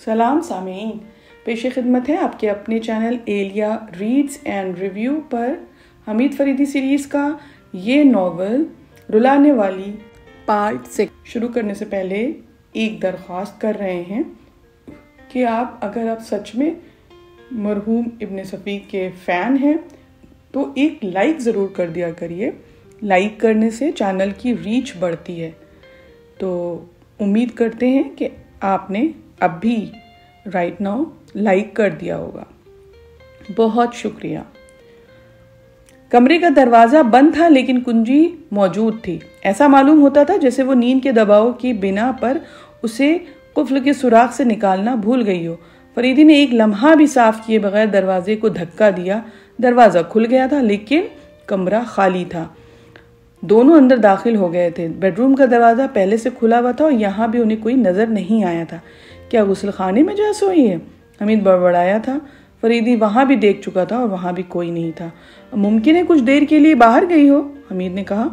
سلام سامعین، پیش خدمت ہے آپ کے اپنے channel Elia reads and review پر حمید فریدی سیریز کا یہ ناول رلانے والی پارٹ 6 شروع کرنے سے پہلے ایک درخواست کر رہے ہیں کہ اگر آپ سچ میں مرحوم ابن صفی کے فین ہیں تو ایک لائک ضرور کر دیا کریے۔ لائک کرنے سے چینل کی ریچ بڑھتی ہے، تو امید کرتے ہیں کہ آپ نے اب بھی رائٹ ناؤ لائک کر دیا ہوگا۔ بہت شکریہ۔ کمرے کا دروازہ بند تھا لیکن کنجی موجود تھی۔ ایسا معلوم ہوتا تھا جیسے وہ نیند کے دباؤ کی بنا پر اسے قفل کے سوراخ سے نکالنا بھول گئی ہو۔ فریدی نے ایک لمحہ بھی صاف کیے بغیر دروازے کو دھکا دیا۔ دروازہ کھل گیا تھا لیکن کمرہ خالی تھا۔ دونوں اندر داخل ہو گئے تھے۔ بیڈ روم کا دروازہ پہلے سے کھلا ہوا تھا اور یہاں بھی انہیں کوئی نظر نہیں آیا تھا۔ کیا غسل خانے میں جا سوئی ہے؟ حمید بڑبڑایا تھا۔ فریدی وہاں بھی دیکھ چکا تھا اور وہاں بھی کوئی نہیں تھا۔ ممکن ہے کچھ دیر کے لیے باہر گئی ہو، حمید نے کہا،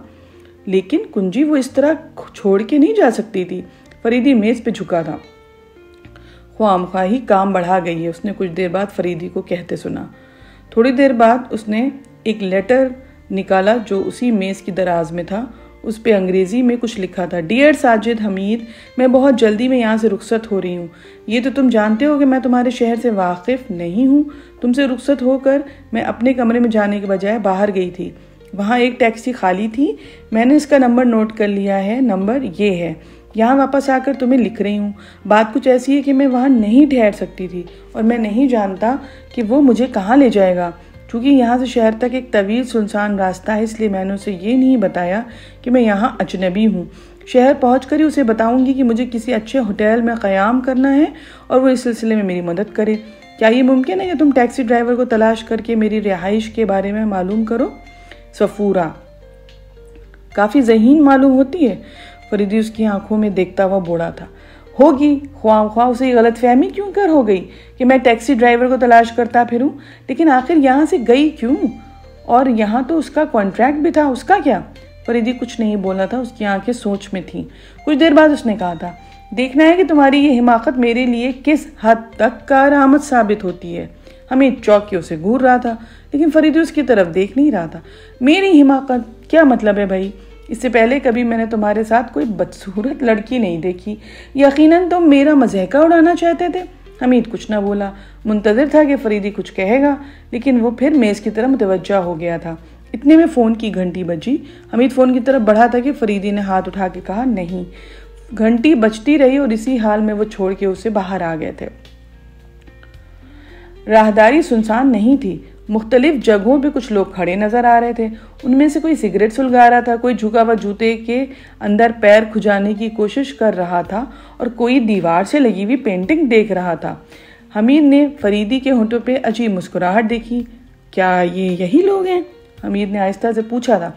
لیکن کنجی وہ اس طرح چھوڑ کے نہیں جا سکتی تھی۔ فریدی میز پہ جھکا تھا۔ خواہ مخواہی کام بڑھا گئی ہے، اس نے کچھ دیر بعد فریدی کو کہتے سنا۔ تھوڑی دیر بعد اس نے ایک لیٹر نکالا جو اسی میز کی دراز میں تھا۔ اس پہ انگریزی میں کچھ لکھا تھا۔ ڈیئر ساجد حمید، میں بہت جلدی میں یہاں سے رخصت ہو رہی ہوں۔ یہ تو تم جانتے ہو کہ میں تمہارے شہر سے واقف نہیں ہوں۔ تم سے رخصت ہو کر میں اپنے کمرے میں جانے کے بجائے باہر گئی تھی۔ وہاں ایک ٹیکسی خالی تھی، میں نے اس کا نمبر نوٹ کر لیا ہے۔ نمبر یہ ہے۔ یہاں واپس آ کر تمہیں لکھ رہی ہوں۔ بات کچھ ایسی ہے کہ میں وہاں نہیں ٹھہر سکتی تھی اور میں نہیں جانتا کہ وہ مجھے کہاں لے جائے گا۔ چونکہ یہاں سے شہر تک ایک طویل سنسان راستہ ہے، اس لیے میں نے اسے یہ نہیں بتایا کہ میں یہاں اجنبی ہوں۔ شہر پہنچ کر ہی اسے بتاؤں گی کہ مجھے کسی اچھے ہوٹل میں قیام کرنا ہے اور وہ اس سلسلے میں میری مدد کرے۔ کیا یہ ممکن ہے کہ تم ٹیکسی ڈرائیور کو تلاش کر کے میری رہائش کے بارے میں معلوم کرو؟ صفورہ کافی ذہین معلوم ہوتی ہے۔ فریدی اس کی آنکھوں میں دیکھتا ہوا بوڑھا تھا۔ ہوگی، خواہ اسے غلط فہمی کیوں کر ہو گئی کہ میں ٹیکسی ڈرائیور کو تلاش کرتا پھروں، لیکن آخر یہاں سے گئی کیوں؟ اور یہاں تو اس کا کانٹریکٹ بھی تھا، اس کا کیا؟ فریدی کچھ نہیں بولا تھا، اس کی آنکھیں سوچ میں تھیں۔ کچھ دیر بعد اس نے کہا تھا، دیکھنا ہے کہ تمہاری یہ حماقت میرے لیے کس حد تک کارآمد ثابت ہوتی ہے۔ حمید چوکیوں سے گھور رہا تھا لیکن فریدی اس کی طرف دیکھ نہیں رہا تھا۔ میری حماقت کیا مطلب ہے بھائی؟ اس سے پہلے کبھی میں نے تمہارے ساتھ کوئی بدصورت لڑکی نہیں دیکھی۔ یقیناً تم میرا مذاق اڑانا چاہتے تھے۔ حمید کچھ نہ بولا، منتظر تھا کہ فریدی کچھ کہے گا، لیکن وہ پھر میز کی طرف متوجہ ہو گیا تھا۔ اتنے میں فون کی گھنٹی بجی۔ حمید فون کی طرف بڑھا تھا کہ فریدی نے ہاتھ اٹھا کے کہا نہیں۔ گھنٹی بجتی رہی اور اسی حال میں وہ چھوڑ کے اسے باہر آ گئے تھے۔ راہداری سنسان نہیں تھی۔ مختلف جگہوں پہ کچھ لوگ کھڑے نظر آ رہے تھے۔ ان میں سے کوئی سگریٹ سلگا رہا تھا، کوئی جھکا ہوا جوتے کے اندر پیر کھجانے کی کوشش کر رہا تھا اور کوئی دیوار سے لگی ہوئی پینٹنگ دیکھ رہا تھا۔ حمید نے فریدی کے ہونٹوں پہ عجیب مسکراہٹ دیکھی۔ کیا یہ یہی لوگ ہیں؟ حمید نے آہستہ سے پوچھا تھا۔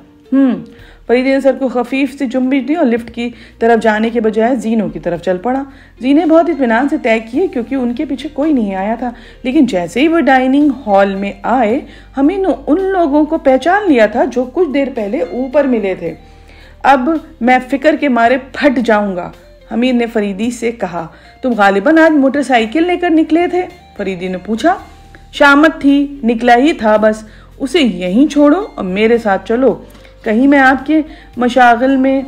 فریدی نے سر کو خفیف سے جنبش دی اور لفٹ کی طرف جانے کے بجائے زینوں کی طرف چل پڑا۔ زینے بہت اطمینان سے طے کیے کیونکہ ان کے پیچھے کوئی نہیں آیا تھا، لیکن جیسے ہی وہ ڈائننگ ہال میں آئے حمید نے ان لوگوں کو پہچان لیا تھا جو کچھ دیر پہلے اوپر ملے تھے۔ اب میں فکر کے مارے پھٹ جاؤں گا، حمید نے فریدی سے کہا۔ تم غالباً آج موٹر سائیکل لے کر نکلے تھے؟ فریدی نے پوچھا۔ شامت تھی، نکلا ہی تھا بس۔ اسے یہیں چھوڑو اور میرے ساتھ چلو، کہیں میں آپ کے مشاغل میں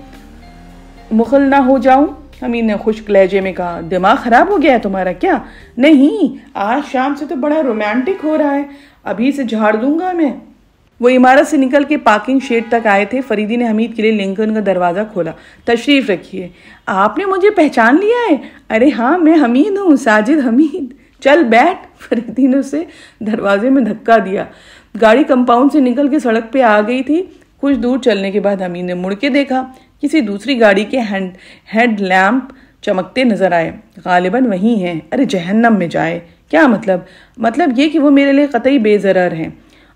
مخل نہ ہو جاؤں، حمید نے خشک لہجے میں کہا۔ دماغ خراب ہو گیا ہے تمہارا کیا؟ نہیں، آج شام سے تو بڑا رومانٹک ہو رہا ہے، ابھی سے جھاڑ دوں گا میں۔ وہ عمارت سے نکل کے پارکنگ شیڈ تک آئے تھے۔ فریدی نے حمید کے لیے لنکن کا دروازہ کھولا۔ تشریف رکھیے۔ آپ نے مجھے پہچان لیا ہے؟ ارے ہاں، میں حمید ہوں، ساجد حمید۔ چل بیٹھ، فریدی نے اسے دروازے میں دھکا دیا۔ گاڑی کمپاؤنڈ سے نکل کے سڑک پہ آ گئی تھی۔ کچھ دور چلنے کے بعد حمید نے مڑ کے دیکھا، کسی دوسری گاڑی کے ہیڈ لیمپ چمکتے نظر آئے۔ غالباً وہی ہیں۔ ارے جہنم میں جائے، کیا مطلب؟ مطلب یہ کہ وہ میرے لیے قطعی بے ضرر ہیں۔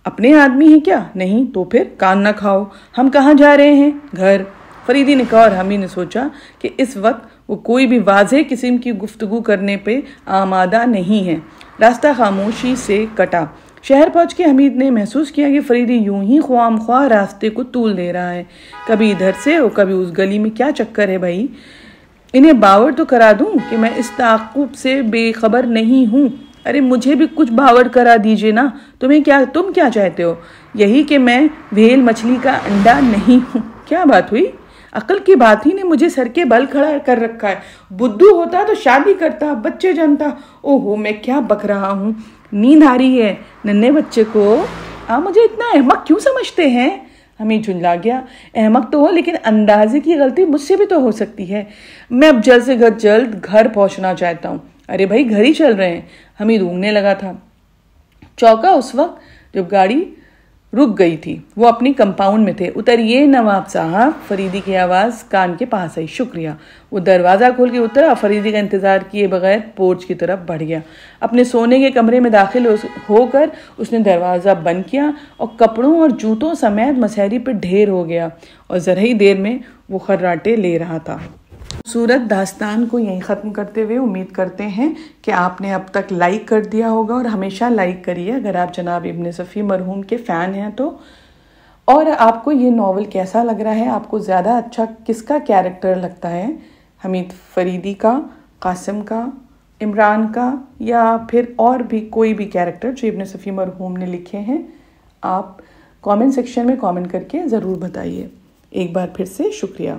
اپنے آدمی ہیں کیا؟ نہیں تو پھر کان نہ کھاؤ۔ ہم کہاں جا رہے ہیں؟ گھر، فریدی نے کہا، اور حمید نے سوچا کہ اس وقت وہ کوئی بھی واضح قسم کی گفتگو کرنے پہ آمادہ نہیں ہے۔ راستہ خاموشی سے کٹا۔ شہر پہنچ کے حمید نے محسوس کیا کہ فریدی یوں ہی خواہ مخواہ راستے کو طول دے رہا ہے، کبھی ادھر سے اور کبھی اس گلی میں۔ کیا چکر ہے بھائی؟ انہیں باور تو کرا دوں کہ میں اس تعاقب سے بے خبر نہیں ہوں۔ ارے مجھے بھی کچھ باور کرا دیجئے نا، تم کیا چاہتے ہو؟ یہی کہ میں ویل مچھلی کا انڈا نہیں ہوں۔ کیا بات ہوئی؟ عقل کی بات ہی نے مجھے سر کے بل کھڑا کر رکھا ہے۔ بدھو ہوتا تو شادی کرتا، بچے جنتا۔ اوہو، میں کیا بک رہا ہوں، نیند آ رہی ہے ننھے بچے کو۔ آپ مجھے اتنا احمق کیوں سمجھتے ہیں؟ حمید جھنجلا گیا۔ احمق تو ہو، لیکن اندازے کی غلطی مجھ سے بھی تو ہو سکتی ہے۔ میں اب جلد سے جلد گھر پہنچنا چاہتا ہوں۔ ارے بھائی، گھر ہی چل رہے ہیں۔ حمید اونگنے لگا تھا۔ چوکا اس وقت جب گاڑی رک گئی تھی۔ وہ اپنی کمپاؤنڈ میں تھے۔ اتریے نواب صاحب، فریدی کی آواز کان کے پاس آئی۔ شکریہ۔ وہ دروازہ کھول کے اترا، فریدی کا انتظار کیے بغیر پورچ کی طرف بڑھ گیا۔ اپنے سونے کے کمرے میں داخل ہو کر اس نے دروازہ بند کیا اور کپڑوں اور جوتوں سمیت مسہری پہ ڈھیر ہو گیا، اور ذرا ہی دیر میں وہ خراٹے لے رہا تھا۔ خوبصورت داستان کو یہیں ختم کرتے ہوئے امید کرتے ہیں کہ آپ نے اب تک لائک کر دیا ہوگا، اور ہمیشہ لائک کریے اگر آپ جناب ابن صفی مرحوم کے فین ہیں تو۔ اور آپ کو یہ ناول کیسا لگ رہا ہے؟ آپ کو زیادہ اچھا کس کا کیریکٹر لگتا ہے؟ حمید فریدی کا، قاسم کا، عمران کا، یا پھر اور بھی کوئی بھی کیریکٹر جو ابن صفی مرحوم نے لکھے ہیں؟ آپ کامنٹ سیکشن میں کامنٹ کر کے ضرور بتائیے۔ ایک بار پھر سے شکریہ۔